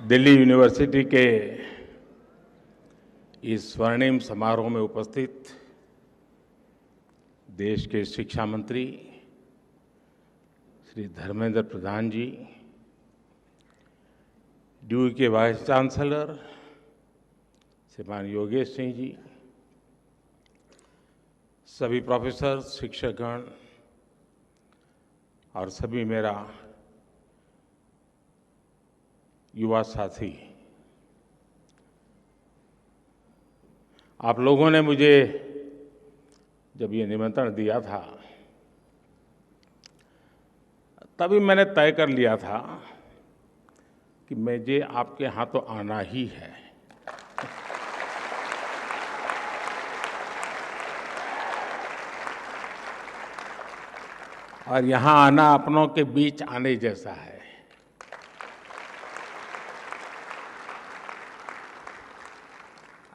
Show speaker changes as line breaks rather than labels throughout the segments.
Delhi university के इस स्वर्णिम समारोह में उपस्थित देश के शिक्षा मंत्री श्री धर्मेंद्र प्रधान जी, ड्यू के वाइस चांसलर श्रीमान योगेश सिंह जी, सभी प्रोफेसर, शिक्षकगण और सभी मेरा युवा साथी, आप लोगों ने मुझे जब ये निमंत्रण दिया था तभी मैंने तय कर लिया था कि मुझे आपके यहाँ तो आना ही है। और यहाँ आना अपनों के बीच आने जैसा है।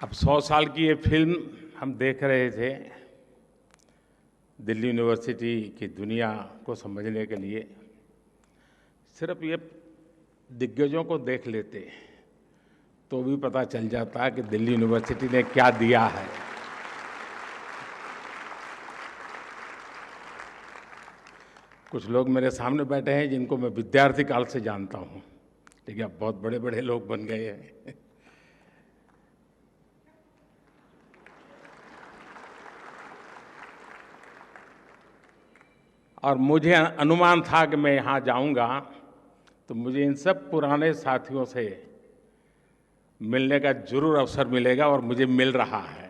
अब 100 साल की ये फिल्म हम देख रहे थे दिल्ली यूनिवर्सिटी की दुनिया को समझने के लिए। सिर्फ ये दिग्गजों को देख लेते तो भी पता चल जाता कि दिल्ली यूनिवर्सिटी ने क्या दिया है। कुछ लोग मेरे सामने बैठे हैं जिनको मैं विद्यार्थी काल से जानता हूँ, लेकिन अब बहुत बड़े बड़े लोग बन गए हैं। और मुझे अनुमान था कि मैं यहाँ जाऊँगा तो मुझे इन सब पुराने साथियों से मिलने का जरूर अवसर मिलेगा, और मुझे मिल रहा है।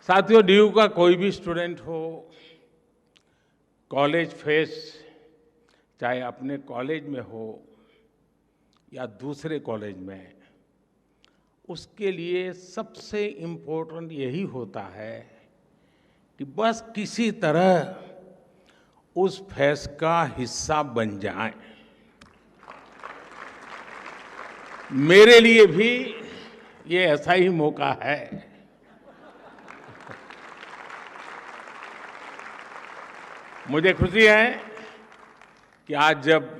साथियों, ड्यू का कोई भी स्टूडेंट हो, कॉलेज फेस्ट चाहे अपने कॉलेज में हो या दूसरे कॉलेज में, उसके लिए सबसे इम्पोर्टेंट यही होता है कि बस किसी तरह उस फेस्ट का हिस्सा बन जाएं। मेरे लिए भी ये ऐसा ही मौका है। मुझे खुशी है कि आज जब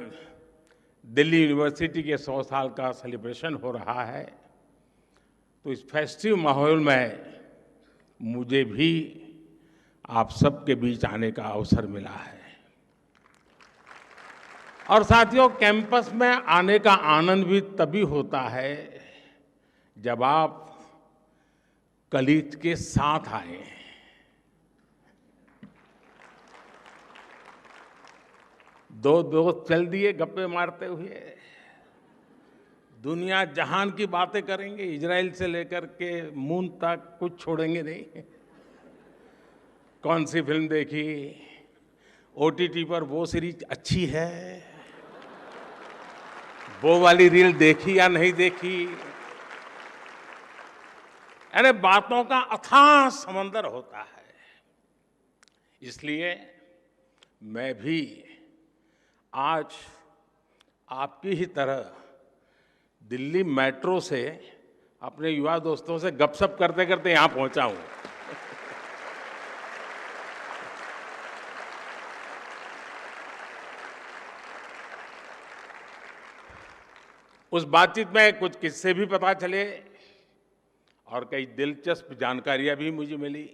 दिल्ली यूनिवर्सिटी के 100 साल का सेलिब्रेशन हो रहा है तो इस फेस्टिव माहौल में मुझे भी आप सबके बीच आने का अवसर मिला है। और साथियों, कैंपस में आने का आनंद भी तभी होता है जब आप कलीग के साथ आए। दो दोस्त चल दिए गप्पे मारते हुए, दुनिया जहान की बातें करेंगे, इजराइल से लेकर के मून तक कुछ छोड़ेंगे नहीं। कौन सी फिल्म देखी, ओटीटी पर वो सीरीज अच्छी है, वो वाली रील देखी या नहीं देखी, अरे बातों का अथाह समंदर होता है। इसलिए मैं भी आज आपकी ही तरह दिल्ली मेट्रो से अपने युवा दोस्तों से गपशप करते करते यहां पहुंचा हूं। उस बातचीत में कुछ किस्से भी पता चले और कई दिलचस्प जानकारियां भी मुझे मिली।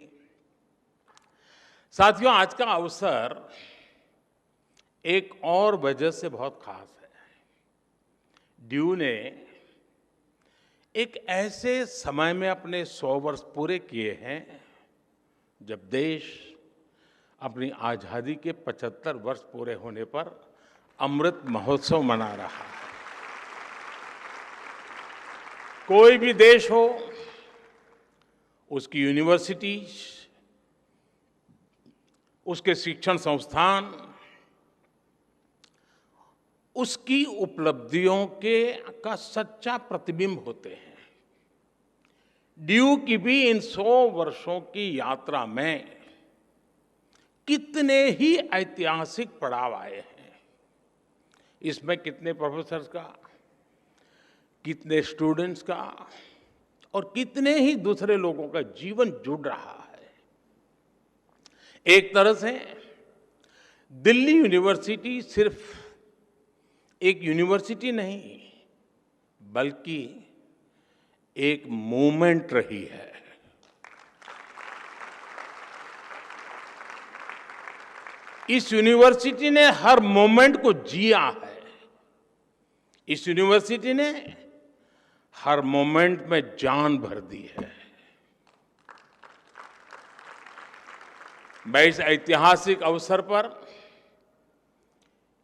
साथियों, आज का अवसर एक और वजह से बहुत खास है। ड्यू ने एक ऐसे समय में अपने 100 वर्ष पूरे किए हैं जब देश अपनी आजादी के 75 वर्ष पूरे होने पर अमृत महोत्सव मना रहा है। कोई भी देश हो, उसकी यूनिवर्सिटीज, उसके शिक्षण संस्थान, उसकी उपलब्धियों का सच्चा प्रतिबिंब होते हैं। ड्यू की भी इन 100 वर्षों की यात्रा में कितने ही ऐतिहासिक पड़ाव आए हैं। इसमें कितने प्रोफेसर्स का, कितने स्टूडेंट्स का और कितने ही दूसरे लोगों का जीवन जुड़ रहा है। एक तरह से दिल्ली यूनिवर्सिटी सिर्फ एक यूनिवर्सिटी नहीं, बल्कि एक मूवमेंट रही है। इस यूनिवर्सिटी ने हर मोमेंट को जिया है। इस यूनिवर्सिटी ने हर मोमेंट में जान भर दी है। मैं इस ऐतिहासिक अवसर पर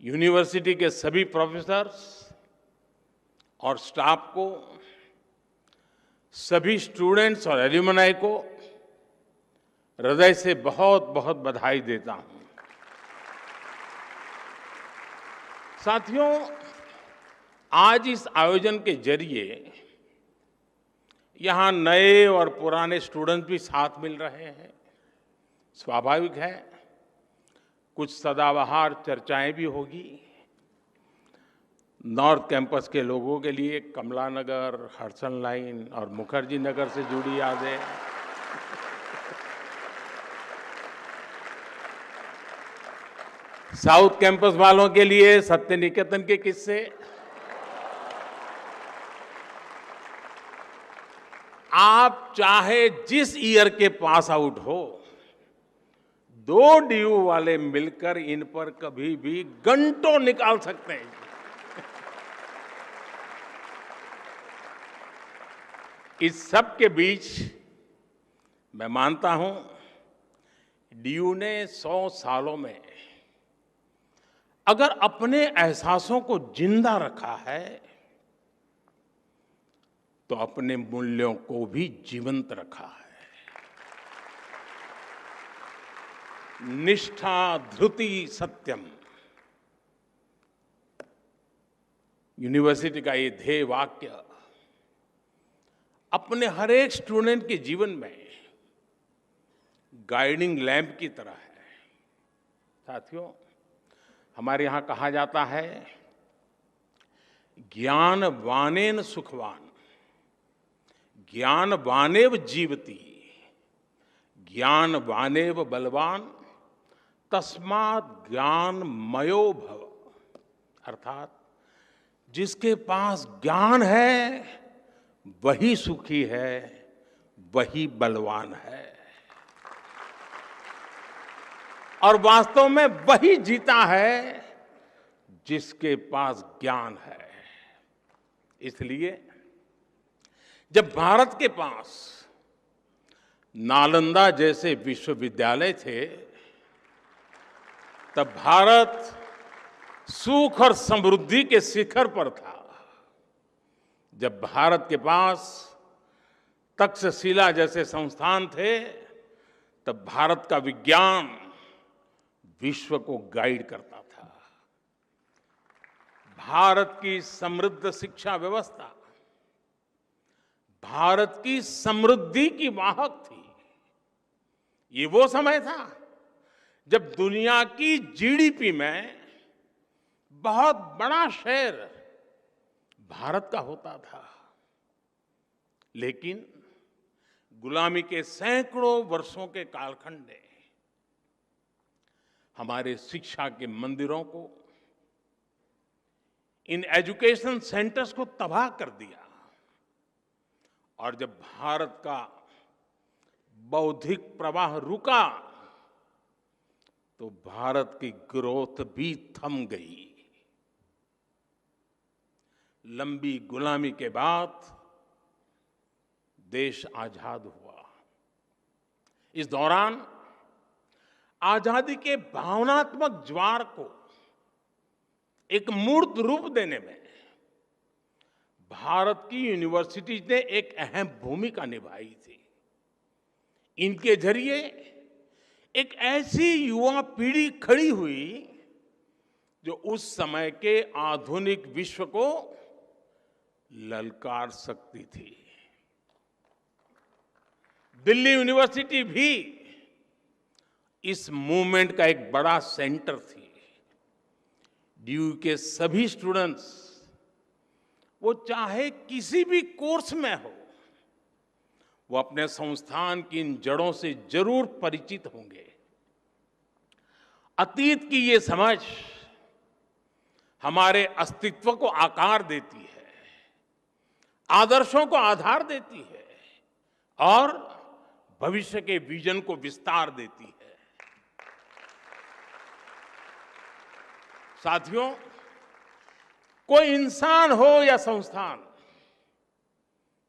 यूनिवर्सिटी के सभी प्रोफेसर्स और स्टाफ को, सभी स्टूडेंट्स और एल्यूमनाई को हृदय से बहुत बहुत बधाई देता हूं। साथियों, आज इस आयोजन के जरिए यहां नए और पुराने स्टूडेंट्स भी साथ मिल रहे हैं। स्वाभाविक है, कुछ सदाबहार चर्चाएं भी होगी। नॉर्थ कैंपस के लोगों के लिए कमला नगर, हडसन लाइन और मुखर्जी नगर से जुड़ी यादें, साउथ कैंपस वालों के लिए सत्य निकेतन के किस्से, आप चाहे जिस ईयर के पास आउट हो, 2 डीयू वाले मिलकर इन पर कभी भी घंटों निकाल सकते हैं। इस सब के बीच मैं मानता हूं, डीयू ने 100 सालों में अगर अपने एहसासों को जिंदा रखा है, तो अपने मूल्यों को भी जीवंत रखा है। निष्ठा धृति सत्यम, यूनिवर्सिटी का ये ध्येय वाक्य अपने हर एक स्टूडेंट के जीवन में गाइडिंग लैंप की तरह है। साथियों, हमारे यहां कहा जाता है, ज्ञान वानेन सुखवान, ज्ञान वानेव जीवति, ज्ञान वानेव बलवान, तस्मात् ज्ञान मयो भव। अर्थात जिसके पास ज्ञान है वही सुखी है, वही बलवान है, और वास्तव में वही जीता है जिसके पास ज्ञान है। इसलिए जब भारत के पास नालंदा जैसे विश्वविद्यालय थे, तब भारत सुख और समृद्धि के शिखर पर था। जब भारत के पास तक्षशिला जैसे संस्थान थे, तब भारत का विज्ञान विश्व को गाइड करता था। भारत की समृद्ध शिक्षा व्यवस्था भारत की समृद्धि की वाहक थी। ये वो समय था जब दुनिया की जीडीपी में बहुत बड़ा शेयर भारत का होता था। लेकिन गुलामी के सैकड़ों वर्षों के कालखंड ने हमारे शिक्षा के मंदिरों को, इन एजुकेशन सेंटर्स को तबाह कर दिया। और जब भारत का बौद्धिक प्रवाह रुका, तो भारत की ग्रोथ भी थम गई। लंबी गुलामी के बाद देश आजाद हुआ। इस दौरान आजादी के भावनात्मक ज्वार को एक मूर्त रूप देने में भारत की यूनिवर्सिटीज ने एक अहम भूमिका निभाई थी। इनके जरिए एक ऐसी युवा पीढ़ी खड़ी हुई जो उस समय के आधुनिक विश्व को ललकार सकती थी। दिल्ली यूनिवर्सिटी भी इस मूवमेंट का एक बड़ा सेंटर थी। डीयू के सभी स्टूडेंट्स, वो चाहे किसी भी कोर्स में हो, वो अपने संस्थान की इन जड़ों से जरूर परिचित होंगे। अतीत की ये समझ हमारे अस्तित्व को आकार देती है, आदर्शों को आधार देती है और भविष्य के विजन को विस्तार देती है। साथियों, कोई इंसान हो या संस्थान,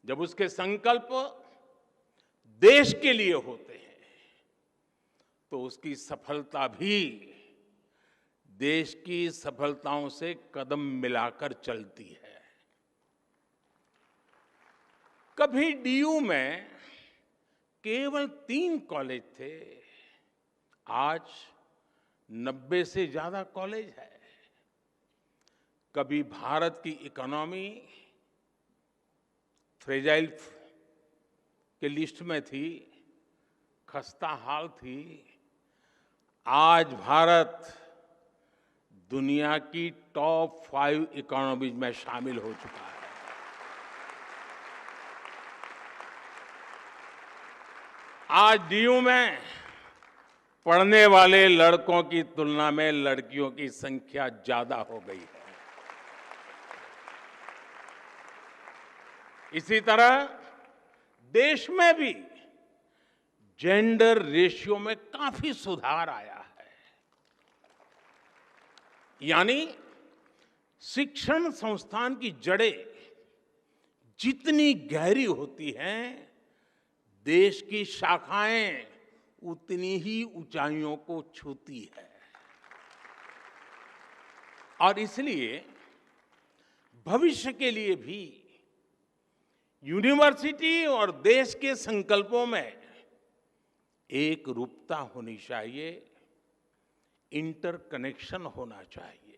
जब उसके संकल्प देश के लिए होते हैं तो उसकी सफलता भी देश की सफलताओं से कदम मिलाकर चलती है। कभी डीयू में केवल 3 कॉलेज थे, आज 90 से ज्यादा कॉलेज है। कभी भारत की इकोनॉमी फ्रेजाइल के लिस्ट में थी, खस्ता हाल थी। आज भारत दुनिया की टॉप 5 इकोनॉमीज में शामिल हो चुका है। आज डीयू में पढ़ने वाले लड़कों की तुलना में लड़कियों की संख्या ज्यादा हो गई है। इसी तरह देश में भी जेंडर रेशियो में काफी सुधार आया है। यानी शिक्षण संस्थान की जड़ें जितनी गहरी होती हैं, देश की शाखाएं उतनी ही ऊंचाइयों को छूती है। और इसलिए भविष्य के लिए भी यूनिवर्सिटी और देश के संकल्पों में एक रूपता होनी चाहिए, इंटरकनेक्शन होना चाहिए।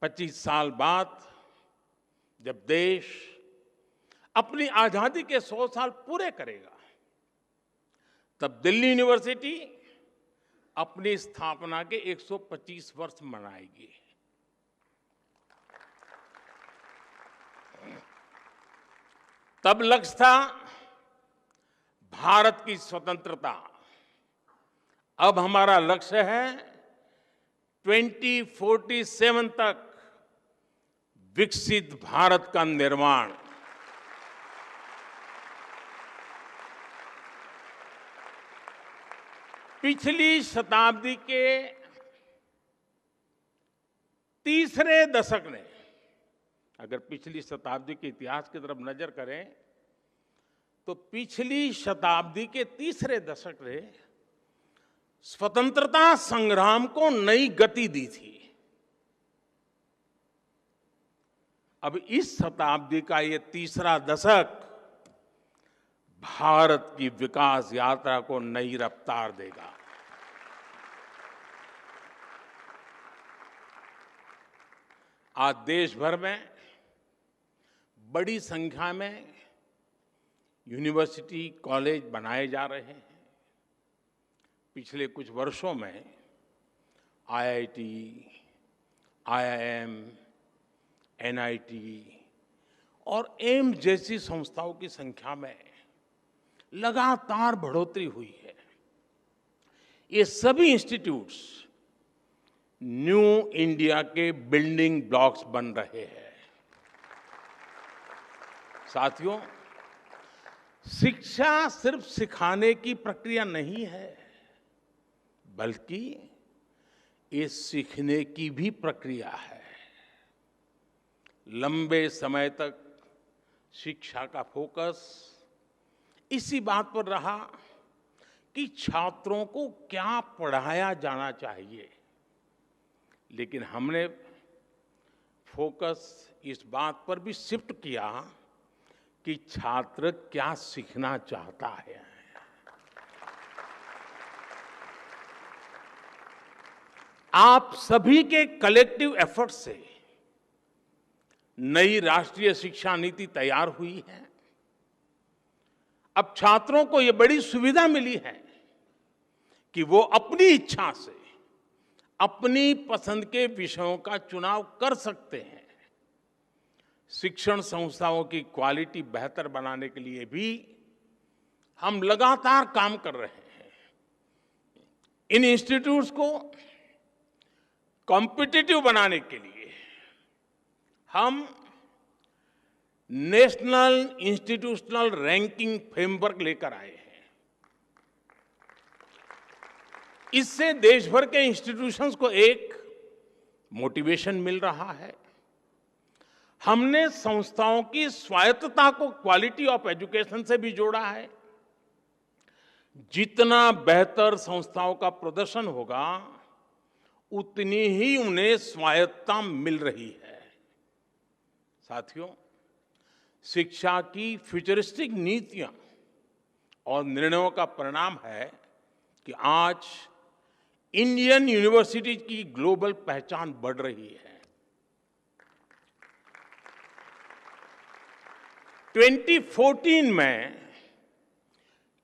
25 साल बाद जब देश अपनी आजादी के 100 साल पूरे करेगा, तब दिल्ली यूनिवर्सिटी अपनी स्थापना के 125 वर्ष मनाएगी। तब लक्ष्य था भारत की स्वतंत्रता। अब हमारा लक्ष्य है 2047 तक विकसित भारत का निर्माण। पिछली शताब्दी के तीसरे दशक ने, अगर पिछली शताब्दी के इतिहास की तरफ नजर करें तो पिछली शताब्दी के तीसरे दशक ने स्वतंत्रता संग्राम को नई गति दी थी। अब इस शताब्दी का ये तीसरा दशक भारत की विकास यात्रा को नई रफ्तार देगा। आज देश भर में बड़ी संख्या में यूनिवर्सिटी, कॉलेज बनाए जा रहे हैं। पिछले कुछ वर्षों में आईआईटी, आईआईएम, एनआईटी और एम्स जैसी संस्थाओं की संख्या में लगातार बढ़ोतरी हुई है। ये सभी इंस्टीट्यूट्स न्यू इंडिया के बिल्डिंग ब्लॉक्स बन रहे हैं। साथियों, शिक्षा सिर्फ सिखाने की प्रक्रिया नहीं है, बल्कि ये सीखने की भी प्रक्रिया है। लंबे समय तक शिक्षा का फोकस इसी बात पर रहा कि छात्रों को क्या पढ़ाया जाना चाहिए, लेकिन हमने फोकस इस बात पर भी शिफ्ट किया कि छात्र क्या सीखना चाहता है। आप सभी के कलेक्टिव एफर्ट से नई राष्ट्रीय शिक्षा नीति तैयार हुई है। अब छात्रों को यह बड़ी सुविधा मिली है कि वो अपनी इच्छा से अपनी पसंद के विषयों का चुनाव कर सकते हैं। शिक्षण संस्थाओं की क्वालिटी बेहतर बनाने के लिए भी हम लगातार काम कर रहे हैं। इन इंस्टीट्यूट्स को कॉम्पिटिटिव बनाने के लिए हम नेशनल इंस्टीट्यूशनल रैंकिंग फ्रेमवर्क लेकर आए हैं। इससे देश भर के इंस्टीट्यूशंस को एक मोटिवेशन मिल रहा है। हमने संस्थाओं की स्वायत्तता को क्वालिटी ऑफ एजुकेशन से भी जोड़ा है। जितना बेहतर संस्थाओं का प्रदर्शन होगा, उतनी ही उन्हें स्वायत्तता मिल रही है। साथियों, शिक्षा की फ्यूचरिस्टिक नीतियां और निर्णयों का परिणाम है कि आज इंडियन यूनिवर्सिटी की ग्लोबल पहचान बढ़ रही है। 2014 में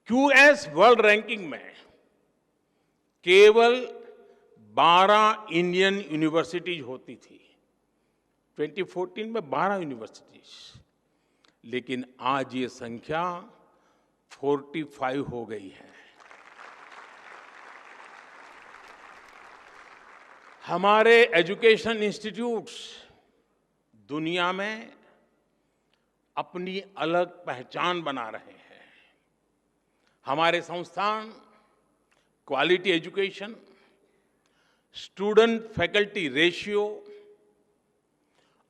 क्यूएस वर्ल्ड रैंकिंग में केवल 12 इंडियन यूनिवर्सिटीज होती थी। 2014 में 12 यूनिवर्सिटीज, लेकिन आज ये संख्या 45 हो गई है। हमारे एजुकेशन इंस्टीट्यूट्स दुनिया में अपनी अलग पहचान बना रहे हैं। हमारे संस्थान quality education, student faculty ratio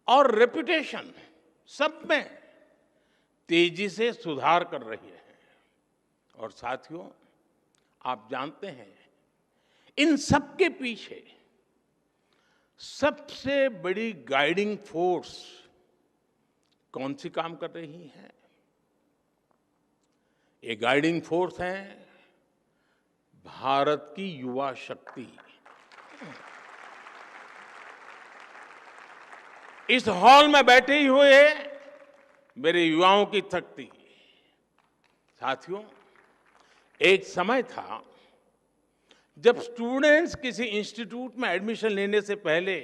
और रेपुटेशन सब में तेजी से सुधार कर रही है। और साथियों, आप जानते हैं, इन सब के पीछे सबसे बड़ी गाइडिंग फोर्स कौन सी काम कर रही है? ये गाइडिंग फोर्स है भारत की युवा शक्ति। इस हॉल में बैठे ही हुए मेरे युवाओं की शक्ति। साथियों, एक समय था जब स्टूडेंट्स किसी इंस्टीट्यूट में एडमिशन लेने से पहले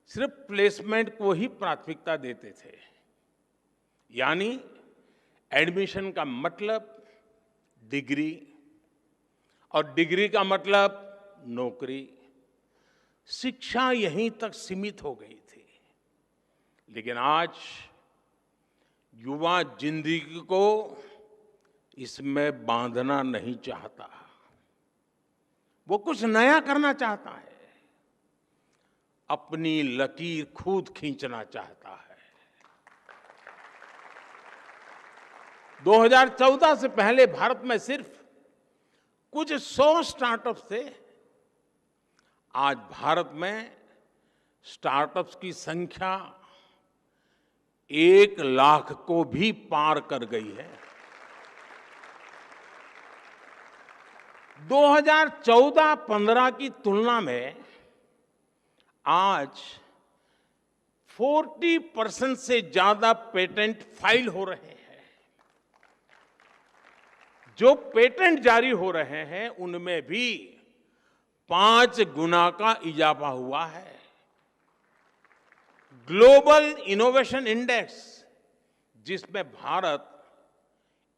सिर्फ प्लेसमेंट को ही प्राथमिकता देते थे। यानी एडमिशन का मतलब डिग्री और डिग्री का मतलब नौकरी। शिक्षा यहीं तक सीमित हो गई थी। लेकिन आज युवा जिंदगी को इसमें बांधना नहीं चाहता। वो कुछ नया करना चाहता है, अपनी लकीर खुद खींचना चाहता है। 2014 से पहले भारत में सिर्फ कुछ 100 स्टार्टअप्स थे। आज भारत में स्टार्टअप्स की संख्या 1 लाख को भी पार कर गई है। 2014-15 की तुलना में आज 40% से ज्यादा पेटेंट फाइल हो रहे हैं। जो पेटेंट जारी हो रहे हैं उनमें भी 5 गुना का इजाफा हुआ है। ग्लोबल इनोवेशन इंडेक्स, जिसमें भारत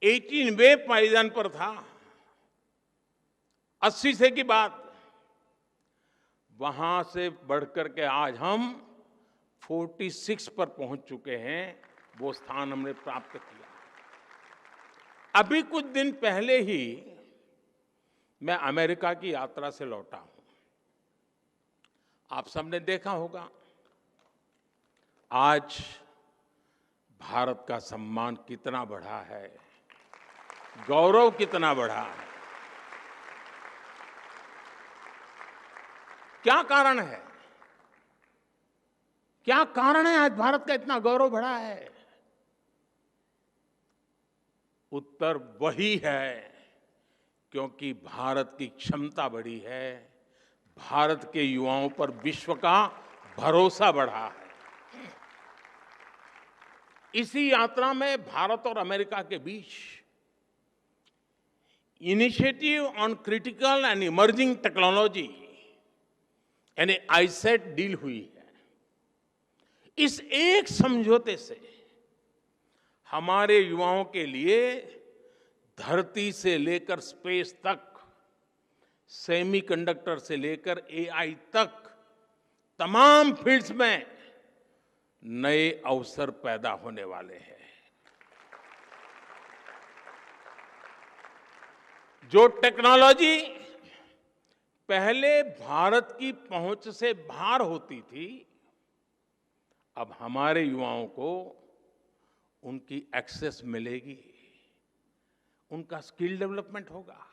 18वें पायदान पर था 80 से की बात, वहां से बढ़कर के आज हम 46 पर पहुंच चुके हैं। वो स्थान हमने प्राप्त किया। अभी कुछ दिन पहले ही मैं अमेरिका की यात्रा से लौटा हूं। आप सबने देखा होगा आज भारत का सम्मान कितना बढ़ा है, गौरव कितना बढ़ा है। क्या कारण है? क्या कारण है आज भारत का इतना गौरव बढ़ा है? उत्तर वही है, क्योंकि भारत की क्षमता बढ़ी है, भारत के युवाओं पर विश्व का भरोसा बढ़ा है। इसी यात्रा में भारत और अमेरिका के बीच initiative on critical and emerging technology यानी आईसेट डील हुई है। इस एक समझौते से हमारे युवाओं के लिए धरती से लेकर स्पेस तक सेमीकंडक्टर से लेकर एआई तक तमाम फील्ड्स में नए अवसर पैदा होने वाले हैं। जो टेक्नोलॉजी पहले भारत की पहुंच से बाहर होती थी, अब हमारे युवाओं को उनकी एक्सेस मिलेगी, उनका स्किल डेवलपमेंट होगा।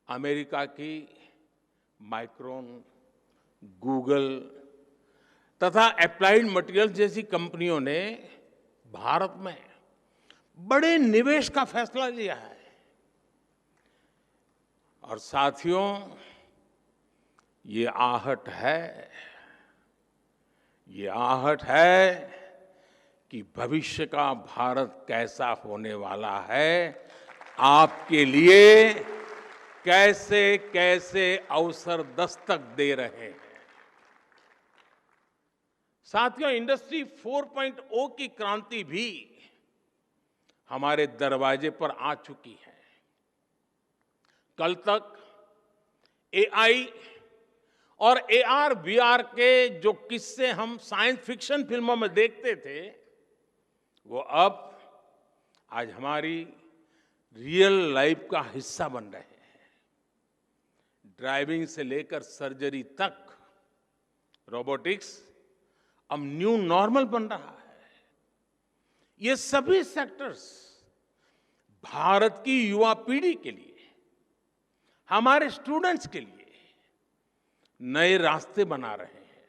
अमेरिका की माइक्रोन, गूगल तथा एप्लाइड मटेरियल्स जैसी कंपनियों ने भारत में बड़े निवेश का फैसला लिया है। और साथियों, ये आहट है कि भविष्य का भारत कैसा होने वाला है, आपके लिए कैसे कैसे अवसर दस्तक दे रहे हैं। साथियों, इंडस्ट्री 4.0 की क्रांति भी हमारे दरवाजे पर आ चुकी है। कल तक एआई और एआर वीआर के जो किस्से हम साइंस फिक्शन फिल्मों में देखते थे, वो अब आज हमारी रियल लाइफ का हिस्सा बन रहे हैं। ड्राइविंग से लेकर सर्जरी तक रोबोटिक्स अब न्यू नॉर्मल बन रहा है। ये सभी सेक्टर्स भारत की युवा पीढ़ी के लिए, हमारे स्टूडेंट्स के लिए नए रास्ते बना रहे हैं।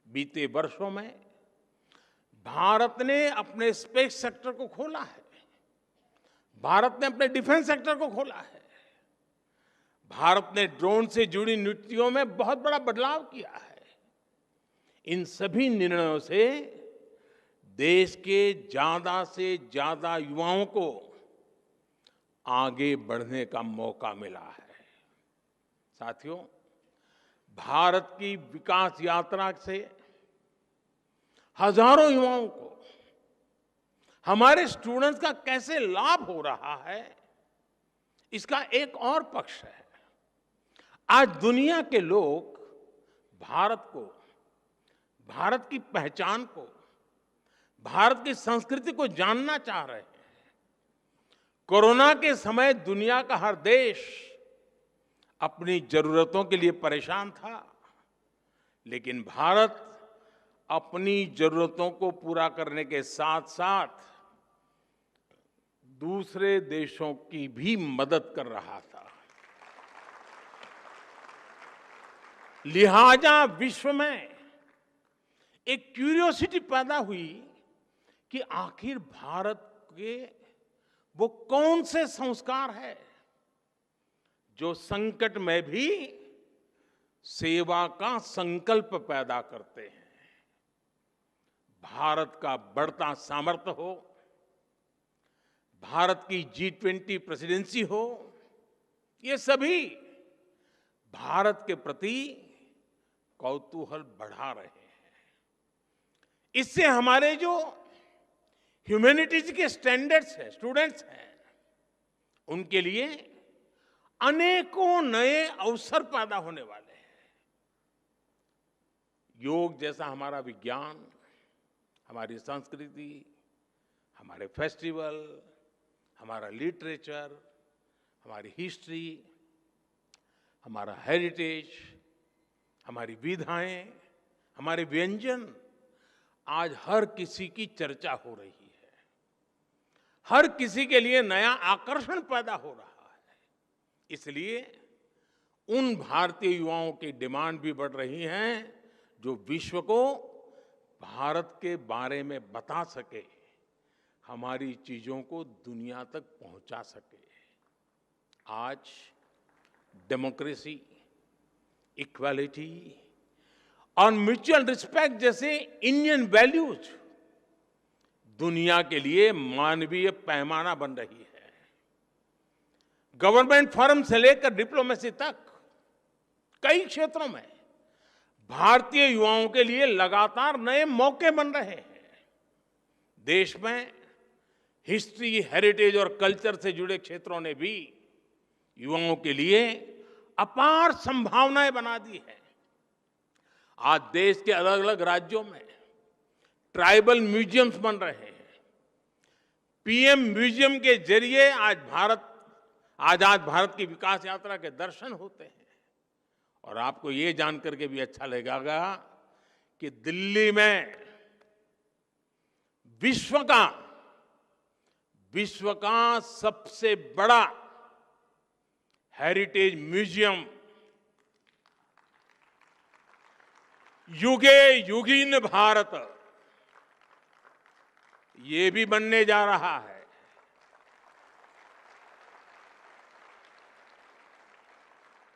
बीते वर्षों में भारत ने अपने स्पेस सेक्टर को खोला है, भारत ने अपने डिफेंस सेक्टर को खोला है, भारत ने ड्रोन से जुड़ी नीतियों में बहुत बड़ा बदलाव किया है। इन सभी निर्णयों से देश के ज्यादा से ज्यादा युवाओं को आगे बढ़ने का मौका मिला है। साथियों, भारत की विकास यात्रा से हजारों युवाओं को, हमारे स्टूडेंट्स का कैसे लाभ हो रहा है, इसका एक और पक्ष है। आज दुनिया के लोग भारत को, भारत की पहचान को, भारत की संस्कृति को जानना चाह रहे हैं। कोरोना के समय दुनिया का हर देश अपनी जरूरतों के लिए परेशान था, लेकिन भारत अपनी जरूरतों को पूरा करने के साथ साथ दूसरे देशों की भी मदद कर रहा था। लिहाजा विश्व में एक क्यूरियोसिटी पैदा हुई कि आखिर भारत के वो कौन से संस्कार है जो संकट में भी सेवा का संकल्प पैदा करते हैं। भारत का बढ़ता सामर्थ्य हो, भारत की G20 प्रेसिडेंसी हो, ये सभी भारत के प्रति कौतूहल बढ़ा रहे हैं। इससे हमारे जो ह्यूमैनिटीज के स्टैंडर्ड्स हैं, स्टूडेंट्स हैं, उनके लिए अनेकों नए अवसर पैदा होने वाले हैं। योग जैसा हमारा विज्ञान, हमारी संस्कृति, हमारे फेस्टिवल, हमारा लिटरेचर, हमारी हिस्ट्री, हमारा हेरिटेज, हमारी विधाएं, हमारे व्यंजन आज हर किसी की चर्चा हो रही है। हर किसी के लिए नया आकर्षण पैदा हो रहा है। इसलिए उन भारतीय युवाओं की डिमांड भी बढ़ रही है जो विश्व को भारत के बारे में बता सके, हमारी चीजों को दुनिया तक पहुंचा सके। आज डेमोक्रेसी, इक्वालिटी और म्यूचुअल रिस्पेक्ट जैसे इंडियन वैल्यूज दुनिया के लिए मानवीय पैमाना बन रही है। गवर्नमेंट फर्म से लेकर डिप्लोमेसी तक कई क्षेत्रों में भारतीय युवाओं के लिए लगातार नए मौके बन रहे हैं। देश में हिस्ट्री, हेरिटेज और कल्चर से जुड़े क्षेत्रों ने भी युवाओं के लिए अपार संभावनाएं बना दी है। आज देश के अलग अलग राज्यों में ट्राइबल म्यूजियम्स बन रहे हैं। पीएम म्यूजियम के जरिए आजाद भारत की विकास यात्रा के दर्शन होते हैं। और आपको ये जानकर के भी अच्छा लगेगा कि दिल्ली में विश्व का सबसे बड़ा हेरिटेज म्यूजियम युगे युगीन भारत ये भी बनने जा रहा है।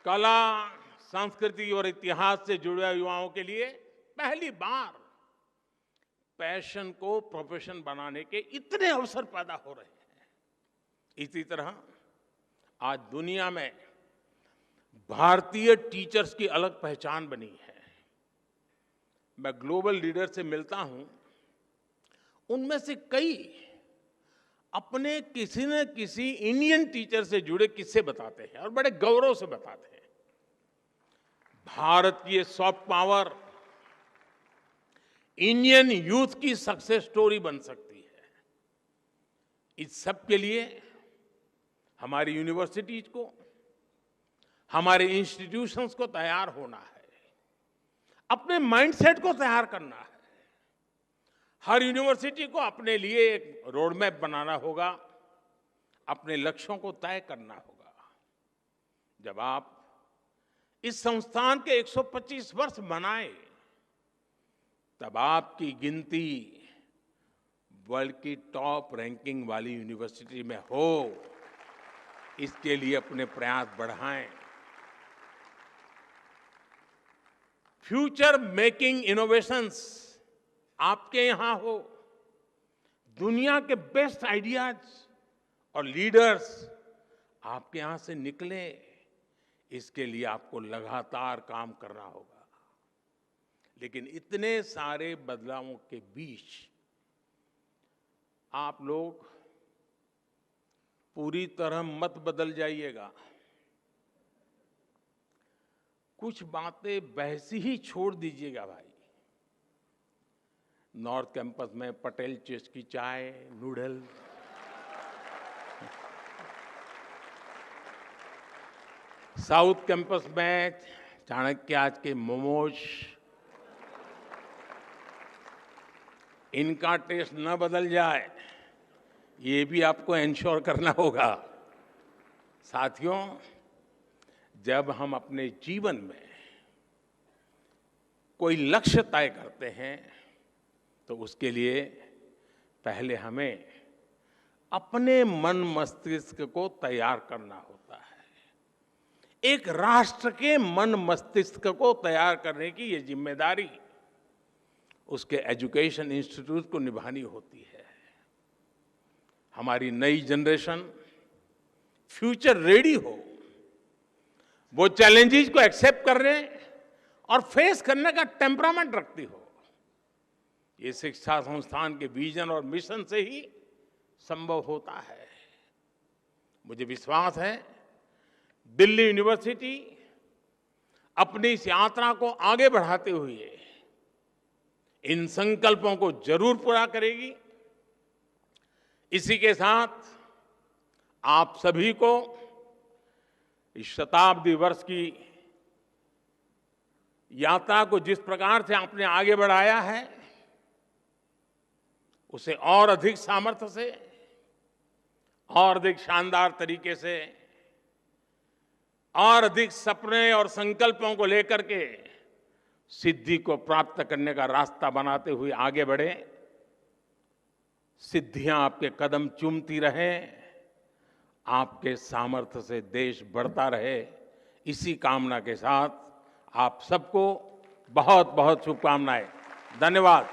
कला, संस्कृति और इतिहास से जुड़े युवाओं के लिए पहली बार पैशन को प्रोफेशन बनाने के इतने अवसर पैदा हो रहे हैं। इसी तरह आज दुनिया में भारतीय टीचर्स की अलग पहचान बनी है। मैं ग्लोबल लीडर से मिलता हूं, उनमें से कई अपने किसी न किसी इंडियन टीचर से जुड़े किस्से बताते हैं और बड़े गौरव से बताते हैं। भारतीय सॉफ्ट पावर इंडियन यूथ की सक्सेस स्टोरी बन सकती है। इस सब के लिए हमारी यूनिवर्सिटीज को, हमारे इंस्टीट्यूशंस को तैयार होना है, अपने माइंडसेट को तैयार करना है। हर यूनिवर्सिटी को अपने लिए एक रोड मैप बनाना होगा, अपने लक्ष्यों को तय करना होगा। जब आप इस संस्थान के 125 वर्ष मनाएं, तब आपकी गिनती वर्ल्ड की टॉप रैंकिंग वाली यूनिवर्सिटी में हो, इसके लिए अपने प्रयास बढ़ाएं। फ्यूचर मेकिंग इनोवेशंस आपके यहां हो, दुनिया के बेस्ट आइडियाज और लीडर्स आपके यहां से निकले, इसके लिए आपको लगातार काम करना होगा। लेकिन इतने सारे बदलावों के बीच आप लोग पूरी तरह मत बदल जाइएगा। कुछ बातें वैसी ही छोड़ दीजिएगा भाई। नॉर्थ कैंपस में पटेल चेस की चाय, नूडल, साउथ कैंपस में चाणक्य आज के मोमोज, इनका टेस्ट न बदल जाए, ये भी आपको इंश्योर करना होगा। साथियों, जब हम अपने जीवन में कोई लक्ष्य तय करते हैं तो उसके लिए पहले हमें अपने मन मस्तिष्क को तैयार करना होता है। एक राष्ट्र के मन मस्तिष्क को तैयार करने की ये जिम्मेदारी उसके एजुकेशन इंस्टीट्यूट को निभानी होती है। हमारी नई जनरेशन फ्यूचर रेडी हो, वो चैलेंजेस को एक्सेप्ट करने और फेस करने का टेम्परामेंट रखती हो। ये शिक्षा संस्थान के विजन और मिशन से ही संभव होता है। मुझे विश्वास है दिल्ली यूनिवर्सिटी अपनी इस यात्रा को आगे बढ़ाते हुए इन संकल्पों को जरूर पूरा करेगी। इसी के साथ आप सभी को इस शताब्दी वर्ष की यात्रा को जिस प्रकार से आपने आगे बढ़ाया है, उसे और अधिक सामर्थ्य से और अधिक शानदार तरीके से और अधिक सपने और संकल्पों को लेकर के सिद्धि को प्राप्त करने का रास्ता बनाते हुए आगे बढ़े। सिद्धियां आपके कदम चूमती रहें, आपके सामर्थ्य से देश बढ़ता रहे। इसी कामना के साथ आप सबको बहुत बहुत शुभकामनाएं। धन्यवाद।